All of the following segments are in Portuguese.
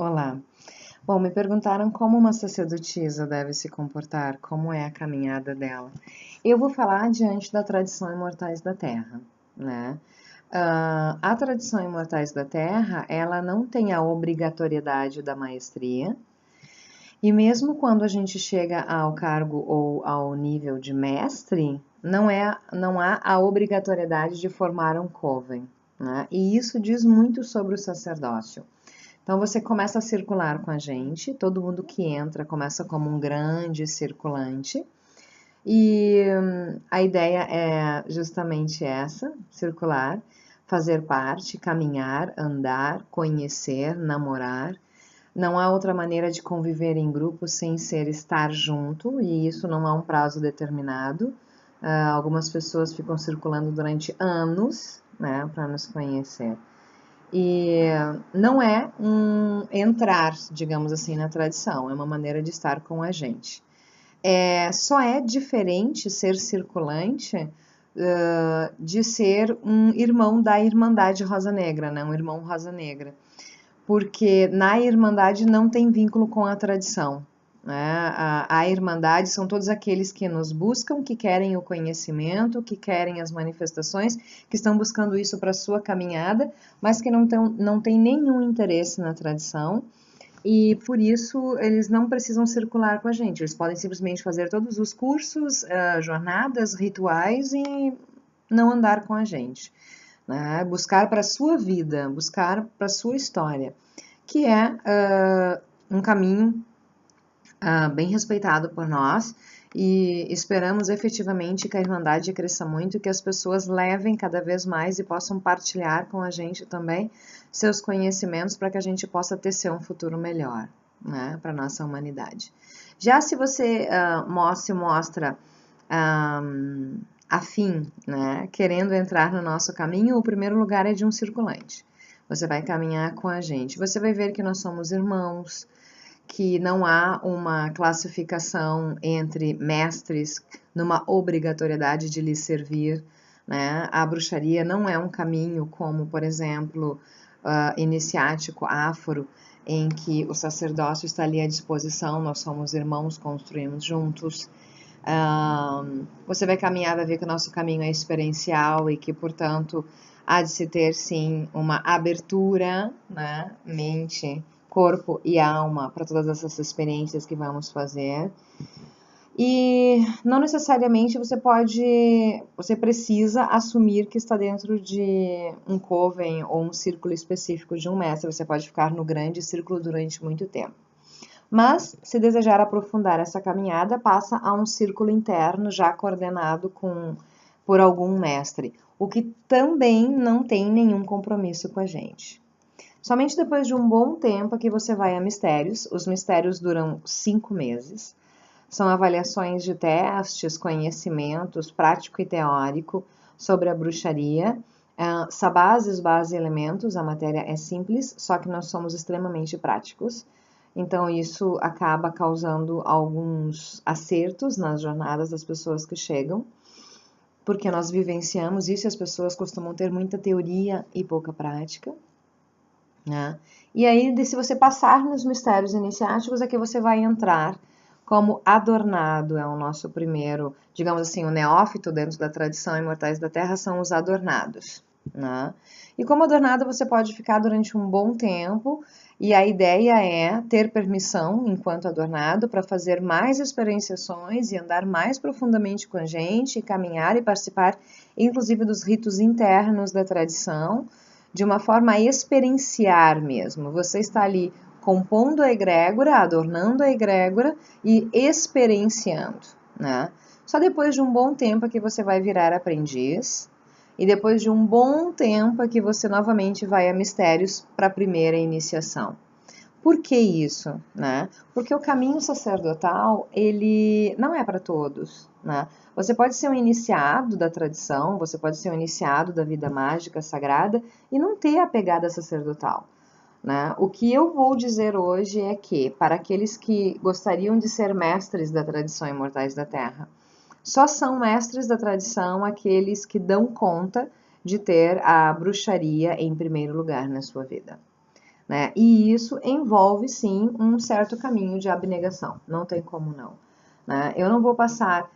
Olá. Bom, me perguntaram como uma sacerdotisa deve se comportar, como é a caminhada dela. Eu vou falar diante da tradição Imortais da Terra, né? A tradição Imortais da Terra, ela não tem a obrigatoriedade da maestria, e mesmo quando a gente chega ao cargo ou ao nível de mestre, não há a obrigatoriedade de formar um coven, né? E isso diz muito sobre o sacerdócio. Então você começa a circular com a gente, todo mundo que entra começa como um grande circulante, e a ideia é justamente essa: circular, fazer parte, caminhar, andar, conhecer, namorar. Não há outra maneira de conviver em grupo sem ser estar junto, e isso não há um prazo determinado. Algumas pessoas ficam circulando durante anos, né, para nos conhecer. E não é um entrar, digamos assim, na tradição, é uma maneira de estar com a gente. Só é diferente ser circulante de ser um irmão da Irmandade Rosa Negra, né? Um irmão Rosa Negra. Porque na Irmandade não tem vínculo com a tradição, né? A Irmandade são todos aqueles que nos buscam, que querem o conhecimento, que querem as manifestações, que estão buscando isso para a sua caminhada, mas que não têm nenhum interesse na tradição, e por isso eles não precisam circular com a gente, eles podem simplesmente fazer todos os cursos, jornadas, rituais e não andar com a gente, né? Buscar para a sua vida, buscar para a sua história, que é um caminho bem respeitado por nós, e esperamos efetivamente que a Irmandade cresça muito e que as pessoas levem cada vez mais e possam partilhar com a gente também seus conhecimentos para que a gente possa tecer um futuro melhor, né, para a nossa humanidade. Já se você se mostra afim, né, querendo entrar no nosso caminho, o primeiro lugar é de um circulante. Você vai caminhar com a gente. Você vai ver que nós somos irmãos, que não há uma classificação entre mestres numa obrigatoriedade de lhes servir, né? A bruxaria não é um caminho como, por exemplo, iniciático, áforo, em que o sacerdócio está ali à disposição, nós somos irmãos, construímos juntos. Você vai caminhar, vai ver que o nosso caminho é experiencial e que, portanto, há de se ter, sim, uma abertura, né? Mente, corpo e alma para todas essas experiências que vamos fazer. E não necessariamente você precisa assumir que está dentro de um coven ou um círculo específico de um mestre. Você pode ficar no grande círculo durante muito tempo. Mas, se desejar aprofundar essa caminhada, passa a um círculo interno já coordenado por algum mestre, o que também não tem nenhum compromisso com a gente. Somente depois de um bom tempo é que você vai a mistérios. Os mistérios duram 5 meses. São avaliações de testes, conhecimentos prático e teórico sobre a bruxaria. Sabazes, base e elementos, a matéria é simples, só que nós somos extremamente práticos. Então isso acaba causando alguns acertos nas jornadas das pessoas que chegam, porque nós vivenciamos isso e as pessoas costumam ter muita teoria e pouca prática, né? E aí, se você passar nos mistérios iniciáticos, é que você vai entrar como adornado, é o nosso primeiro, digamos assim, o neófito dentro da tradição Imortais da Terra são os adornados, né? E como adornado você pode ficar durante um bom tempo, e a ideia é ter permissão, enquanto adornado, para fazer mais experienciações e andar mais profundamente com a gente, caminhar e participar, inclusive, dos ritos internos da tradição, de uma forma a experienciar mesmo. Você está ali compondo a egrégora, adornando a egrégora e experienciando, né? Só depois de um bom tempo é que você vai virar aprendiz, e depois de um bom tempo é que você novamente vai a mistérios para a primeira iniciação. Por que isso, né? Porque o caminho sacerdotal, ele não é para todos, né? Você pode ser um iniciado da tradição, você pode ser um iniciado da vida mágica sagrada e não ter a pegada sacerdotal, né? O que eu vou dizer hoje é que, para aqueles que gostariam de ser mestres da tradição Imortais da Terra, só são mestres da tradição aqueles que dão conta de ter a bruxaria em primeiro lugar na sua vida. né? E isso envolve, sim, um certo caminho de abnegação, não tem como não, né? Eu não vou passar,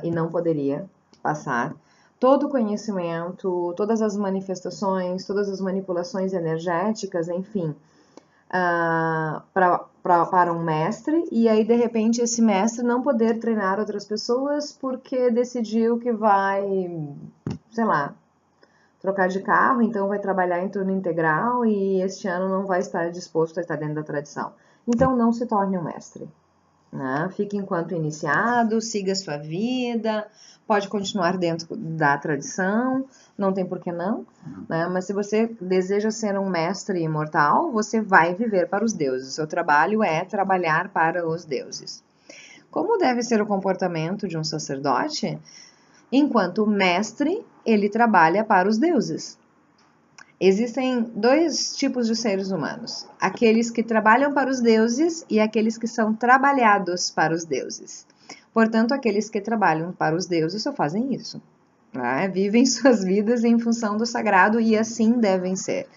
e não poderia passar, todo o conhecimento, todas as manifestações, todas as manipulações energéticas, enfim, para um mestre, e aí de repente esse mestre não poder treinar outras pessoas porque decidiu que vai, sei lá, trocar de carro, então vai trabalhar em turno integral e este ano não vai estar disposto a estar dentro da tradição. Então não se torne um mestre, né? Fique enquanto iniciado, siga a sua vida, pode continuar dentro da tradição, não tem por que não, né? Mas se você deseja ser um mestre imortal, você vai viver para os deuses. O seu trabalho é trabalhar para os deuses. Como deve ser o comportamento de um sacerdote? Enquanto mestre, ele trabalha para os deuses. Existem dois tipos de seres humanos: aqueles que trabalham para os deuses e aqueles que são trabalhados para os deuses. Portanto, aqueles que trabalham para os deuses só fazem isso, né? Vivem suas vidas em função do sagrado e assim devem ser,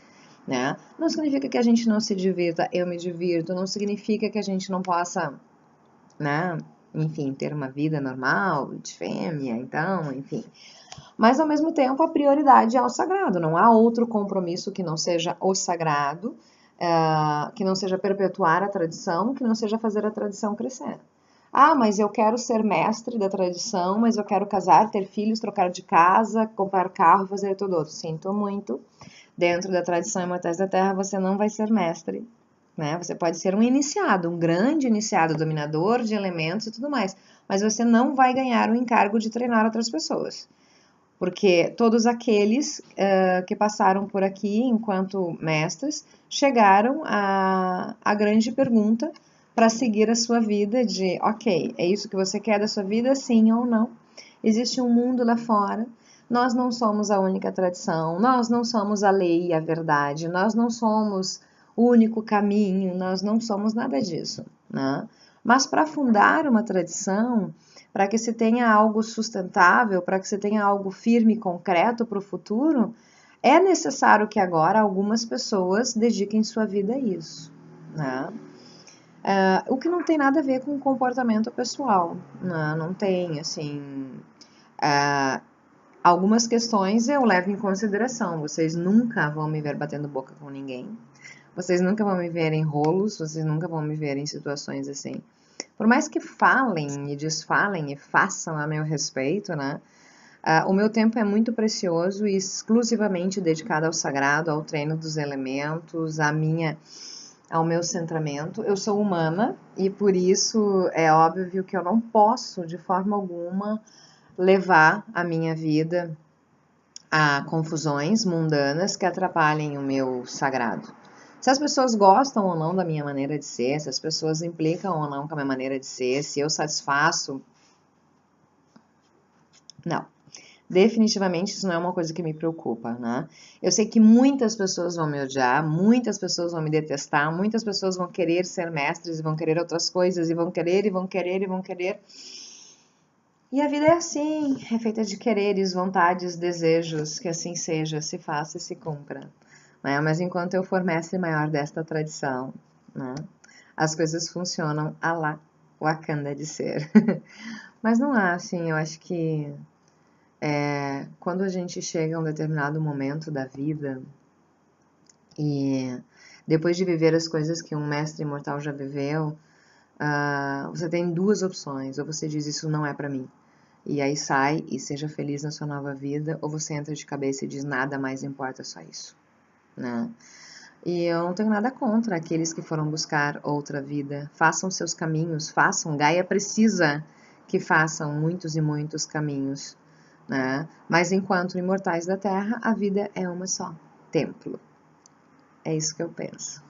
né? Não significa que a gente não se divirta, eu me divirto, não significa que a gente não possa, né? Enfim, ter uma vida normal, de fêmea, então, enfim. Mas, ao mesmo tempo, a prioridade é o sagrado. Não há outro compromisso que não seja o sagrado, que não seja perpetuar a tradição, que não seja fazer a tradição crescer. Ah, mas eu quero ser mestre da tradição, mas eu quero casar, ter filhos, trocar de casa, comprar carro, fazer tudo outro. Sinto muito. Dentro da tradição Imortais da Terra, você não vai ser mestre, né? Você pode ser um iniciado, um grande iniciado, dominador de elementos e tudo mais, mas você não vai ganhar o encargo de treinar outras pessoas. Porque todos aqueles que passaram por aqui enquanto mestres chegaram à grande pergunta para seguir a sua vida de, ok, é isso que você quer da sua vida, sim ou não? Existe um mundo lá fora, nós não somos a única tradição, nós não somos a lei e a verdade, nós não somos o único caminho, nós não somos nada disso, né? Mas para fundar uma tradição, para que se tenha algo sustentável, para que se tenha algo firme e concreto para o futuro, é necessário que agora algumas pessoas dediquem sua vida a isso, né? O que não tem nada a ver com comportamento pessoal, né? Não tem, assim... algumas questões eu levo em consideração. Vocês nunca vão me ver batendo boca com ninguém. Vocês nunca vão me ver em rolos, vocês nunca vão me ver em situações assim. Por mais que falem e desfalem e façam a meu respeito, né? O meu tempo é muito precioso e exclusivamente dedicado ao sagrado, ao treino dos elementos, ao meu centramento. Eu sou humana e por isso é óbvio que eu não posso, de forma alguma, levar a minha vida a confusões mundanas que atrapalhem o meu sagrado. Se as pessoas gostam ou não da minha maneira de ser, se as pessoas implicam ou não com a minha maneira de ser, se eu satisfaço... Não. Definitivamente isso não é uma coisa que me preocupa, né? Eu sei que muitas pessoas vão me odiar, muitas pessoas vão me detestar, muitas pessoas vão querer ser mestres e vão querer outras coisas e vão querer e vão querer e vão querer. E a vida é assim, é feita de quereres, vontades, desejos, que assim seja, se faça e se cumpra. Né? Mas enquanto eu for mestre maior desta tradição, né, as coisas funcionam a lá Wakanda de ser. Mas não há, assim, eu acho que quando a gente chega a um determinado momento da vida e depois de viver as coisas que um mestre imortal já viveu, você tem duas opções: ou você diz isso não é pra mim, e aí sai e seja feliz na sua nova vida, ou você entra de cabeça e diz nada mais importa, só isso, né? E eu não tenho nada contra aqueles que foram buscar outra vida. Façam seus caminhos, façam. Gaia precisa que façam muitos e muitos caminhos, né? Mas enquanto imortais da Terra, a vida é uma só, templo. É isso que eu penso.